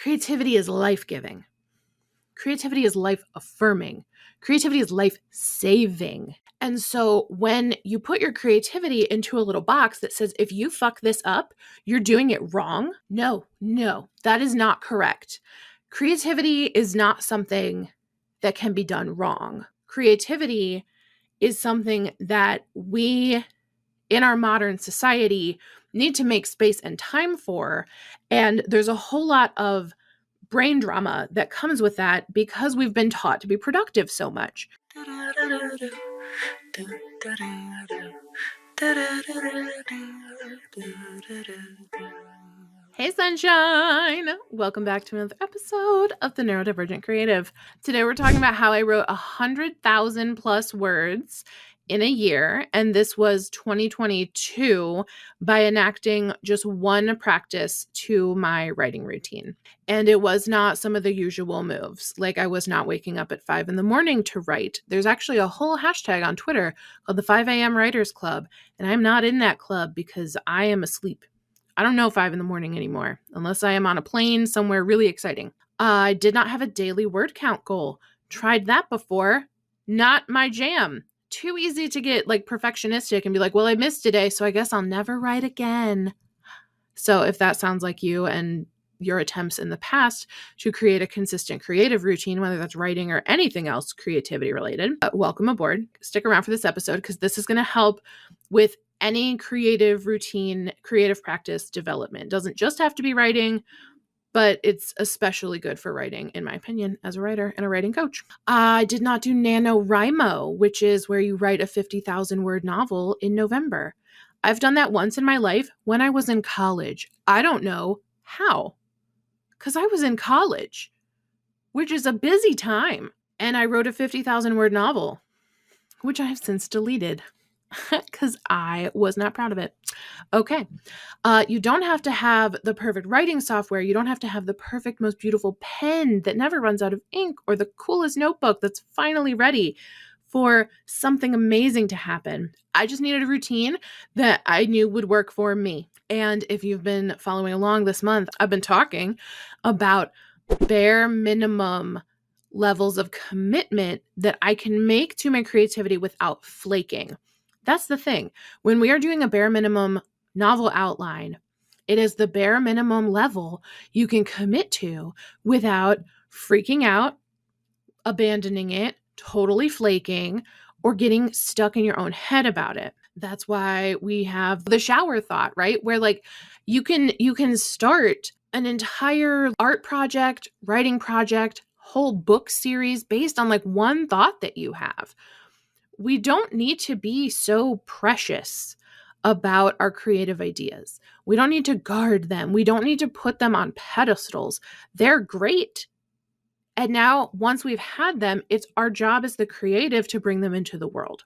creativity is life-giving. Creativity is life-affirming. Creativity is life-saving. And so when you put your creativity into a little box that says, if you fuck this up, you're doing it wrong. No, that is not correct. Creativity is not something that can be done wrong. Creativity is something that we, in our modern society, need to make space and time for. And there's a whole lot of brain drama that comes with that because we've been taught to be productive so much. Hey sunshine! Welcome back to another episode of the Neurodivergent Creative. Today we're talking about how I wrote 100,000 plus words in a year, and this was 2022 by enacting just one practice to my writing routine. And it was not some of the usual moves. Like I was not waking up at 5 a.m. to write. There's actually a whole hashtag on Twitter called the 5 a.m. Writers Club, and I'm not in that club because I am asleep. I don't know 5 a.m. anymore, unless I am on a plane somewhere really exciting. I did not have a daily word count goal. Tried that before. Not my jam. Too easy to get like perfectionistic and be like, well, I missed today, so I guess I'll never write again. So if that sounds like you and your attempts in the past to create a consistent creative routine, whether that's writing or anything else creativity related, welcome aboard. Stick around for this episode because this is going to help with any creative routine, creative practice development. It doesn't just have to be writing, but it's especially good for writing, in my opinion, as a writer and a writing coach. I did not do NaNoWriMo, which is where you write a 50,000 word novel in November. I've done that once in my life when I was in college. I don't know how, because I was in college, which is a busy time. And I wrote a 50,000 word novel, which I have since deleted because I was not proud of it. Okay. You don't have to have the perfect writing software. You don't have to have the perfect, most beautiful pen that never runs out of ink or the coolest notebook that's finally ready for something amazing to happen. I just needed a routine that I knew would work for me. And if you've been following along this month, I've been talking about bare minimum levels of commitment that I can make to my creativity without flaking. That's the thing. When we are doing a bare minimum novel outline, it is the bare minimum level you can commit to without freaking out, abandoning it, totally flaking, or getting stuck in your own head about it. That's why we have the shower thought, right? Where like you can start an entire art project, writing project, whole book series based on like one thought that you have. We don't need to be so precious about our creative ideas. We don't need to guard them. We don't need to put them on pedestals. They're great. And now, once we've had them, it's our job as the creative to bring them into the world.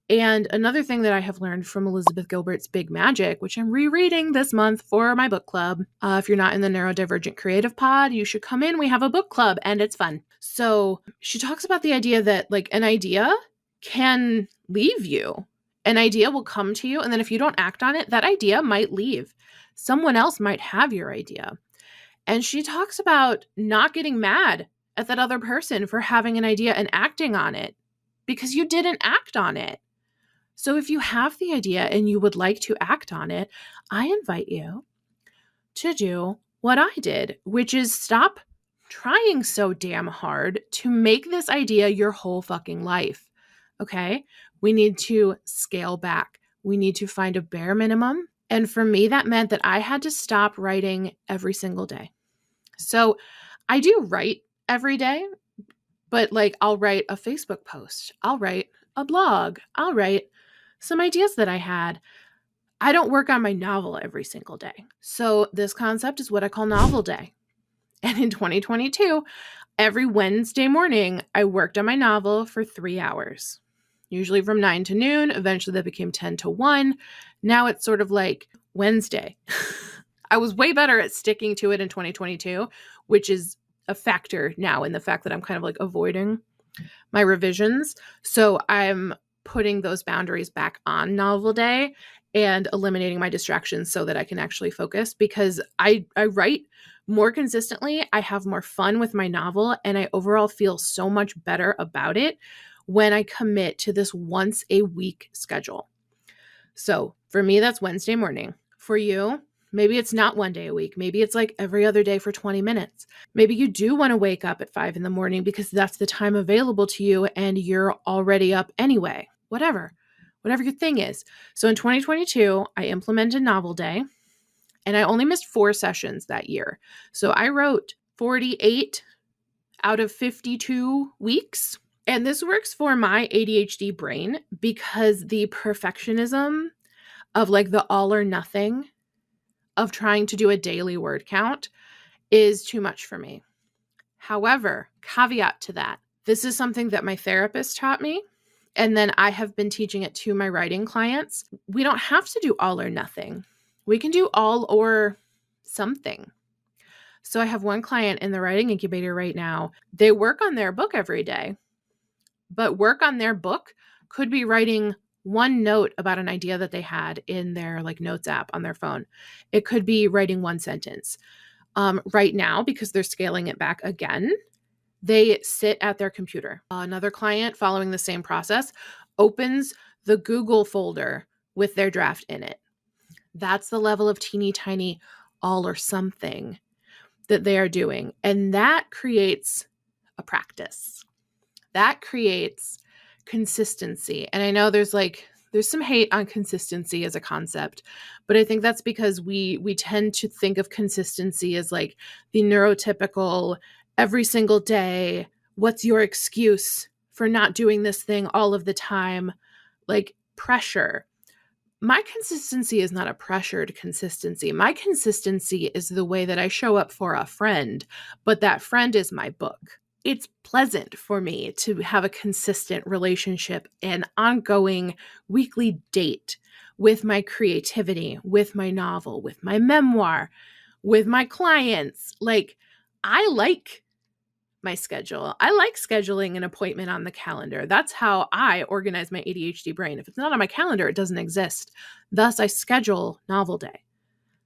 And another thing that I have learned from Elizabeth Gilbert's Big Magic, which I'm rereading this month for my book club. If you're not in the Neurodivergent Creative Pod, you should come in. We have a book club and it's fun. So she talks about the idea that like an idea can leave you. An idea will come to you, and then if you don't act on it, that idea might leave. Someone else might have your idea. And she talks about not getting mad at that other person for having an idea and acting on it because you didn't act on it. So if you have the idea and you would like to act on it, I invite you to do what I did, which is stop trying so damn hard to make this idea your whole fucking life. Okay, we need to scale back. We need to find a bare minimum. And for me, that meant that I had to stop writing every single day. So I do write every day, but like I'll write a Facebook post. I'll write a blog. I'll write some ideas that I had. I don't work on my novel every single day. So this concept is what I call novel day. And in 2022, every Wednesday morning, I worked on my novel for 3 hours. Usually from 9 to noon. Eventually that became 10 to 1. Now it's sort of like Wednesday. I was way better at sticking to it in 2022, which is a factor now in the fact that I'm kind of like avoiding my revisions. So I'm putting those boundaries back on novel day and eliminating my distractions so that I can actually focus because I write More consistently, I have more fun with my novel, and I overall feel so much better about it when I commit to this once a week schedule. So for me, that's Wednesday morning. For you, maybe it's not one day a week. Maybe it's like every other day for 20 minutes. Maybe you do want to wake up at 5 in the morning because that's the time available to you and you're already up anyway. Whatever your thing is. So in 2022, I implemented Novel Day, and I only missed 4 sessions that year. So I wrote 48 out of 52 weeks. And this works for my ADHD brain because the perfectionism of like the all or nothing of trying to do a daily word count is too much for me. However, caveat to that, this is something that my therapist taught me. And then I have been teaching it to my writing clients. We don't have to do all or nothing. We can do all or something. So I have one client in the writing incubator right now. They work on their book every day, but work on their book could be writing one note about an idea that they had in their like notes app on their phone. It could be writing one sentence. Right now, because they're scaling it back again, they sit at their computer. Another client following the same process opens the Google folder with their draft in it. That's the level of teeny tiny all or something that they are doing. And that creates a practice. That creates consistency. And I know there's some hate on consistency as a concept, but I think that's because we tend to think of consistency as like the neurotypical every single day, what's your excuse for not doing this thing all of the time? Like pressure. My consistency is not a pressured consistency. My consistency is the way that I show up for a friend, but that friend is my book. It's pleasant for me to have a consistent relationship and ongoing weekly date with my creativity, with my novel, with my memoir, with my clients. Like, I like my schedule. I like scheduling an appointment on the calendar. That's how I organize my ADHD brain. If it's not on my calendar, it doesn't exist. Thus, I schedule Novel Day.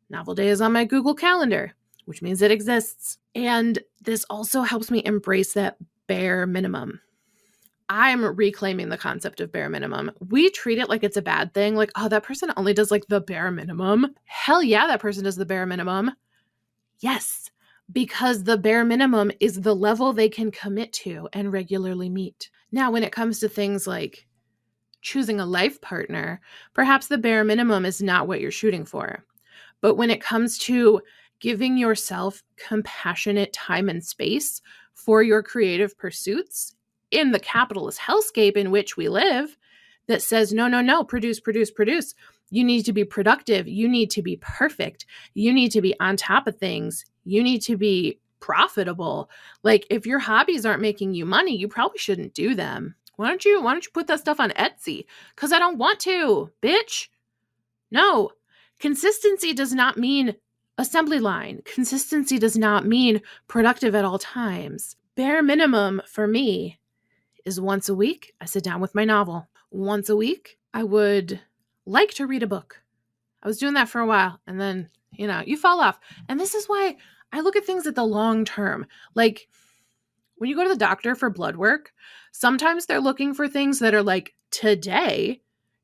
Novel Day is on my Google Calendar, which means it exists. And this also helps me embrace that bare minimum. I'm reclaiming the concept of bare minimum. We treat it like it's a bad thing. Like, oh, that person only does like the bare minimum. Hell yeah, that person does the bare minimum. Yes, because the bare minimum is the level they can commit to and regularly meet. Now, when it comes to things like choosing a life partner, perhaps the bare minimum is not what you're shooting for. But when it comes to giving yourself compassionate time and space for your creative pursuits in the capitalist hellscape in which we live that says, no, produce. You need to be productive. You need to be perfect. You need to be on top of things. You need to be profitable. Like, if your hobbies aren't making you money, you probably shouldn't do them. Why don't you put that stuff on Etsy? Because I don't want to, bitch. No. Consistency does not mean assembly line. Consistency does not mean productive at all times. Bare minimum for me is once a week, I sit down with my novel. Once a week, I would like to read a book. I was doing that for a while, and then, you fall off. And this is why I look at things at the long term. Like, when you go to the doctor for blood work, sometimes they're looking for things that are like, today,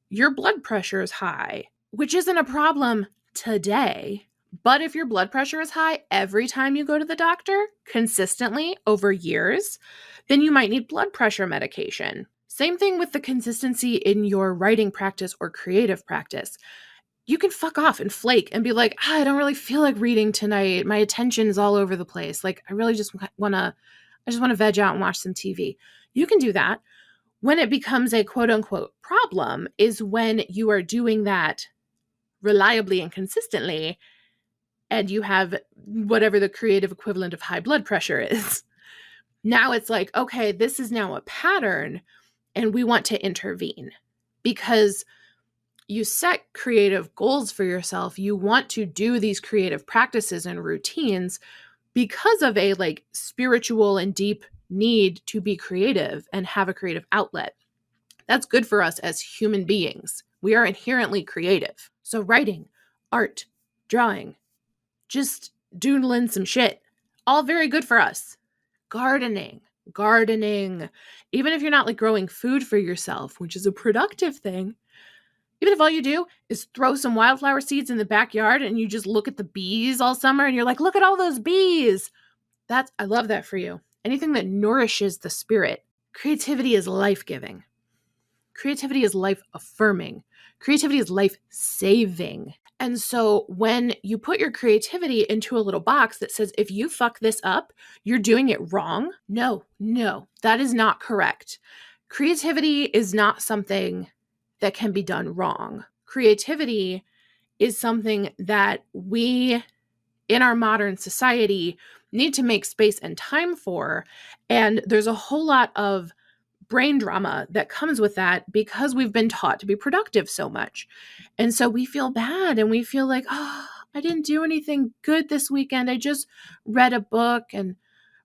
your blood pressure is high, which isn't a problem today. But if your blood pressure is high every time you go to the doctor, consistently over years, then you might need blood pressure medication. Same thing with the consistency in your writing practice or creative practice. You can fuck off and flake and be like, I don't really feel like reading tonight. My attention is all over the place. Like, I really just want to veg out and watch some TV. You can do that. When it becomes a quote unquote problem is when you are doing that reliably and consistently, and you have whatever the creative equivalent of high blood pressure is. Now it's like, okay, this is now a pattern, and we want to intervene because you set creative goals for yourself. You want to do these creative practices and routines because of a like spiritual and deep need to be creative and have a creative outlet. That's good for us as human beings. We are inherently creative. So writing, art, drawing, just doodling some shit. All very good for us. Gardening. Even if you're not like growing food for yourself, which is a productive thing, even if all you do is throw some wildflower seeds in the backyard and you just look at the bees all summer and you're like, look at all those bees. I love that for you. Anything that nourishes the spirit. Creativity is life-giving. Creativity is life-affirming. Creativity is life-saving. And so when you put your creativity into a little box that says, if you fuck this up, you're doing it wrong. No, that is not correct. Creativity is not something that can be done wrong. Creativity is something that we, in our modern society, need to make space and time for. And there's a whole lot of brain drama that comes with that because we've been taught to be productive so much. And so we feel bad and we feel like, oh, I didn't do anything good this weekend. I just read a book and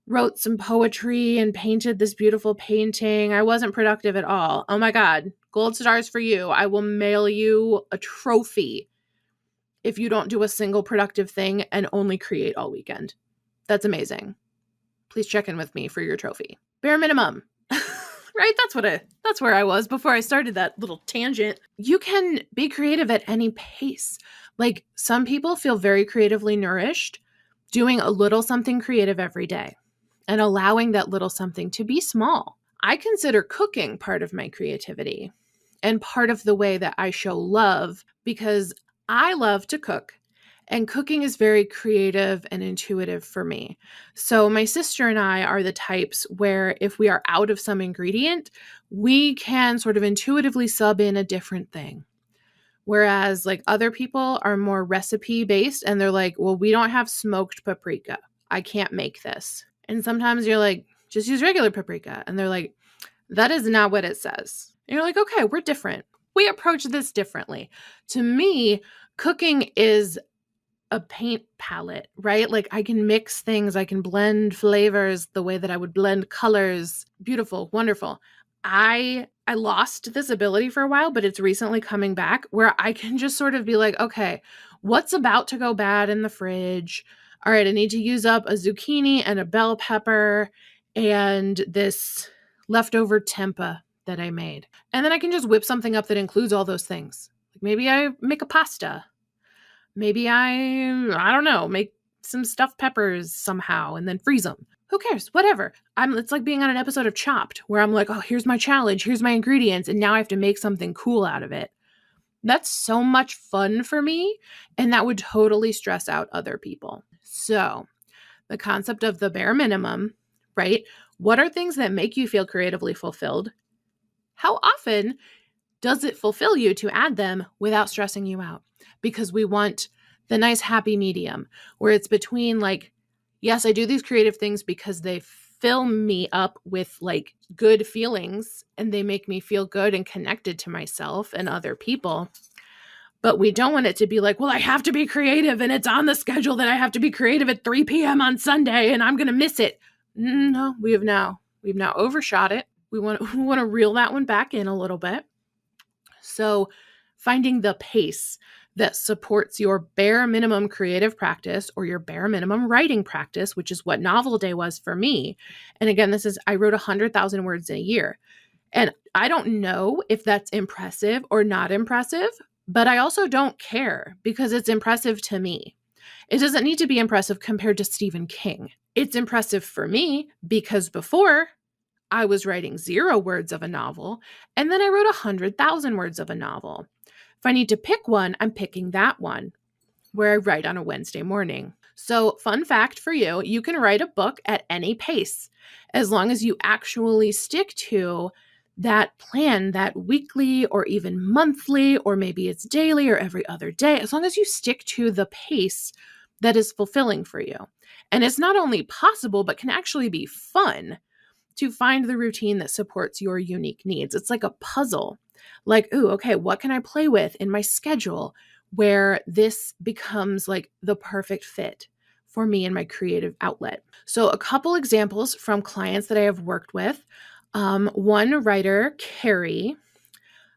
wrote some poetry and painted this beautiful painting. I wasn't productive at all. Oh my God, gold stars for you. I will mail you a trophy if you don't do a single productive thing and only create all weekend. That's amazing. Please check in with me for your trophy. Bare minimum. Right? That's where I was before I started that little tangent. You can be creative at any pace. Like some people feel very creatively nourished doing a little something creative every day and allowing that little something to be small. I consider cooking part of my creativity and part of the way that I show love because I love to cook. And cooking is very creative and intuitive for me. So my sister and I are the types where if we are out of some ingredient, we can sort of intuitively sub in a different thing. Whereas like other people are more recipe based and they're like, well, we don't have smoked paprika. I can't make this. And sometimes you're like, just use regular paprika. And they're like, that is not what it says. And you're like, okay, we're different. We approach this differently. To me, cooking is a paint palette, right? Like I can mix things, I can blend flavors the way that I would blend colors. Beautiful, wonderful. I lost this ability for a while, but it's recently coming back where I can just sort of be like, okay, what's about to go bad in the fridge? All right, I need to use up a zucchini and a bell pepper and this leftover tempeh that I made. And then I can just whip something up that includes all those things. Like maybe I make a pasta. Maybe I don't know, make some stuffed peppers somehow and then freeze them. Who cares? Whatever. It's like being on an episode of Chopped where I'm like, oh, here's my challenge. Here's my ingredients. And now I have to make something cool out of it. That's so much fun for me. And that would totally stress out other people. So the concept of the bare minimum, right? What are things that make you feel creatively fulfilled? How often does it fulfill you to add them without stressing you out? Because we want the nice happy medium where it's between like, yes, I do these creative things because they fill me up with like good feelings and they make me feel good and connected to myself and other people. But we don't want it to be like, well, I have to be creative and it's on the schedule that I have to be creative at 3 p.m. on Sunday and I'm going to miss it. No, we've now overshot it. We want to reel that one back in a little bit. So finding the pace that supports your bare minimum creative practice or your bare minimum writing practice, which is what Novel Day was for me. And again, I wrote 100,000 words in a year. And I don't know if that's impressive or not impressive, but I also don't care because it's impressive to me. It doesn't need to be impressive compared to Stephen King. It's impressive for me because before I was writing 0 words of a novel, and then I wrote 100,000 words of a novel. If I need to pick one, I'm picking that one where I write on a Wednesday morning. So fun fact for you, you can write a book at any pace as long as you actually stick to that plan, that weekly or even monthly, or maybe it's daily or every other day, as long as you stick to the pace that is fulfilling for you. And it's not only possible, but can actually be fun to find the routine that supports your unique needs. It's like a puzzle. Like, ooh, okay, what can I play with in my schedule where this becomes like the perfect fit for me and my creative outlet? So a couple examples from clients that I have worked with. One writer, Carrie,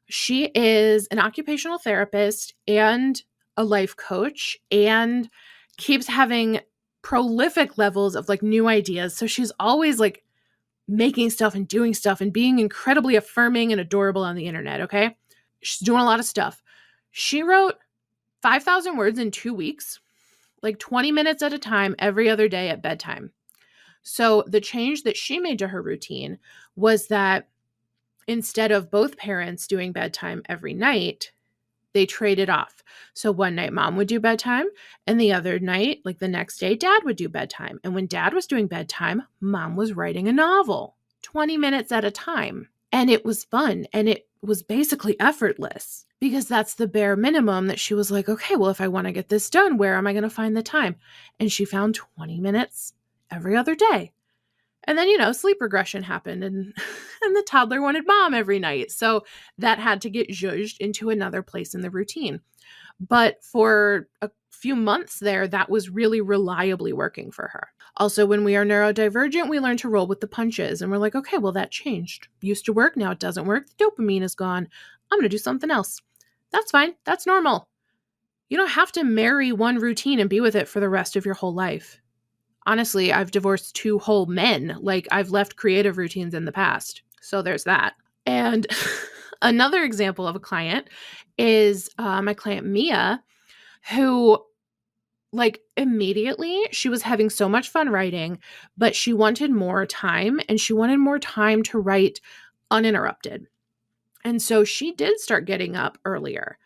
she is an occupational therapist and a life coach and keeps having prolific levels of like new ideas. So she's always like making stuff and doing stuff and being incredibly affirming and adorable on the internet. Okay. She's doing a lot of stuff. She wrote 5,000 words in 2 weeks, like 20 minutes at a time, every other day at bedtime. So the change that she made to her routine was that instead of both parents doing bedtime every night, they traded off. So one night mom would do bedtime, and the other night, like the next day, dad would do bedtime. And when dad was doing bedtime, mom was writing a novel, 20 minutes at a time. And it was fun, and it was basically effortless because that's the bare minimum that she was like, okay, well, if I want to get this done, where am I going to find the time? And she found 20 minutes every other day. And then, sleep regression happened and the toddler wanted mom every night. So that had to get zhuzhed into another place in the routine. But for a few months there, that was really reliably working for her. Also, when we are neurodivergent, we learn to roll with the punches. And we're like, okay, well, that changed. Used to work. Now it doesn't work. The dopamine is gone. I'm going to do something else. That's fine. That's normal. You don't have to marry one routine and be with it for the rest of your whole life. Honestly, I've divorced 2 whole men. Like, I've left creative routines in the past. So there's that. And another example of a client is my client Mia, who like immediately she was having so much fun writing, but she wanted more time, and she wanted more time to write uninterrupted. And so she did start getting up earlier.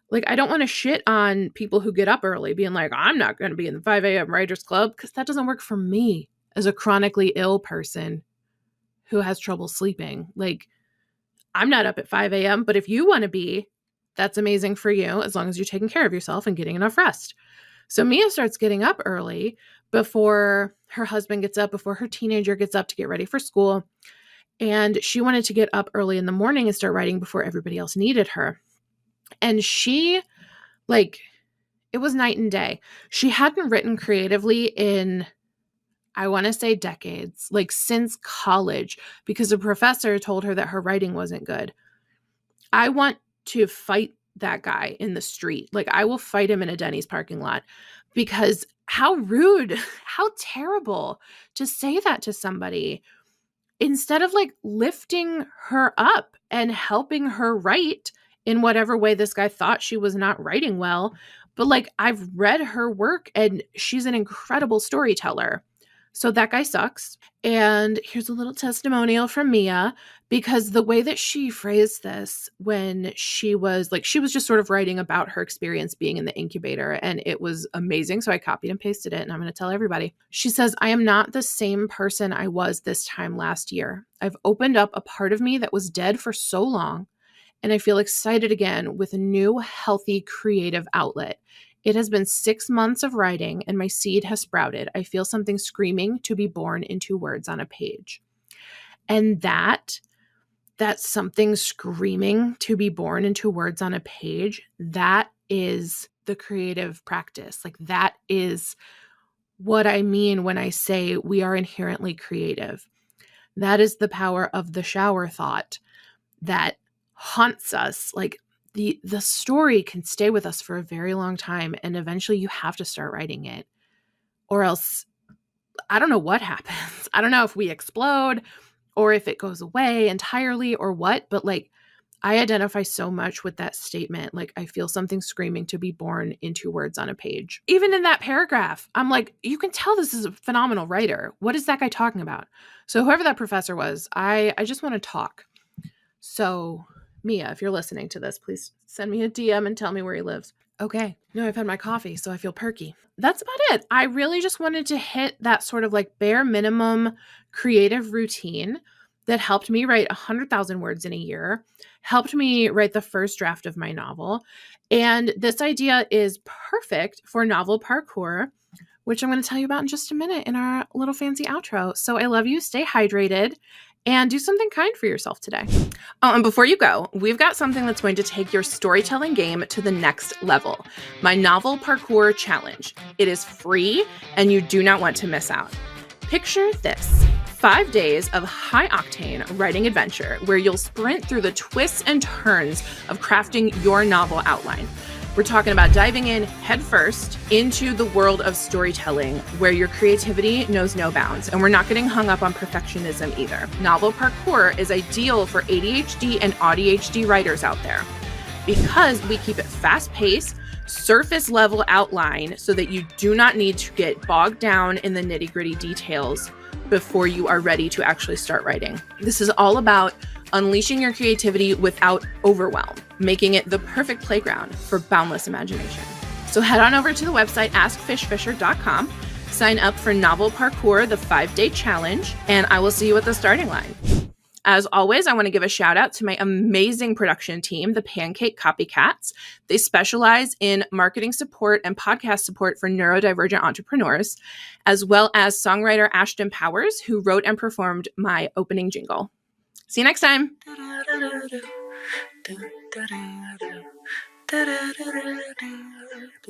Like, I don't want to shit on people who get up early being like, I'm not going to be in the 5 a.m. writers club, because that doesn't work for me as a chronically ill person who has trouble sleeping. Like, I'm not up at 5 a.m., but if you want to be, that's amazing for you, as long as you're taking care of yourself and getting enough rest. So Mia starts getting up early before her husband gets up, before her teenager gets up to get ready for school. And she wanted to get up early in the morning and start writing before everybody else needed her. And she, like, it was night and day. She hadn't written creatively in, I want to say decades, like since college, because a professor told her that her writing wasn't good. I want to fight that guy in the street. Like, I will fight him in a Denny's parking lot, because how rude, how terrible to say that to somebody instead of like lifting her up and helping her write in whatever way this guy thought she was not writing well. But like, I've read her work and she's an incredible storyteller. So that guy sucks. And here's a little testimonial from Mia, because the way that she phrased this when she was just sort of writing about her experience being in the incubator, and it was amazing. So I copied and pasted it, and I'm going to tell everybody. She says, I am not the same person I was this time last year. I've opened up a part of me that was dead for so long, and I feel excited again with a new, healthy, creative outlet. It has been 6 months of writing, and my seed has sprouted. I feel something screaming to be born into words on a page. And that's something screaming to be born into words on a page. That is the creative practice. Like, that is what I mean when I say we are inherently creative. That is the power of the shower thought that haunts us. Like, the story can stay with us for a very long time, and eventually you have to start writing it, or else I don't know what happens. I don't know if we explode or if it goes away entirely or what, but like, I identify so much with that statement. Like, I feel something screaming to be born into words on a page. Even in that paragraph, I'm like, you can tell this is a phenomenal writer. What is that guy talking about? So whoever that professor was, I just want to talk. So Mia, if you're listening to this, please send me a DM and tell me where he lives. Okay. No, I've had my coffee, so I feel perky. That's about it. I really just wanted to hit that sort of like bare minimum creative routine that helped me write 100,000 words in a year, helped me write the first draft of my novel. And this idea is perfect for novel parkour, which I'm going to tell you about in just a minute in our little fancy outro. So I love you. Stay hydrated. And do something kind for yourself today. Oh, and before you go, we've got something that's going to take your storytelling game to the next level. My novel parkour challenge. It is free, and you do not want to miss out. Picture this: 5 days of high-octane writing adventure where you'll sprint through the twists and turns of crafting your novel outline. We're talking about diving in headfirst into the world of storytelling where your creativity knows no bounds. And we're not getting hung up on perfectionism either. Novel parkour is ideal for ADHD and ADHD writers out there because we keep it fast-paced, surface level outline so that you do not need to get bogged down in the nitty-gritty details before you are ready to actually start writing. This is all about unleashing your creativity without overwhelm, making it the perfect playground for boundless imagination. So head on over to the website askfishfisher.com, sign up for Novel Parkour, the 5-day challenge, and I will see you at the starting line. As always, I want to give a shout out to my amazing production team, the Pancake Copycats. They specialize in marketing support and podcast support for neurodivergent entrepreneurs, as well as songwriter Ashton Powers, who wrote and performed my opening jingle. See you next time.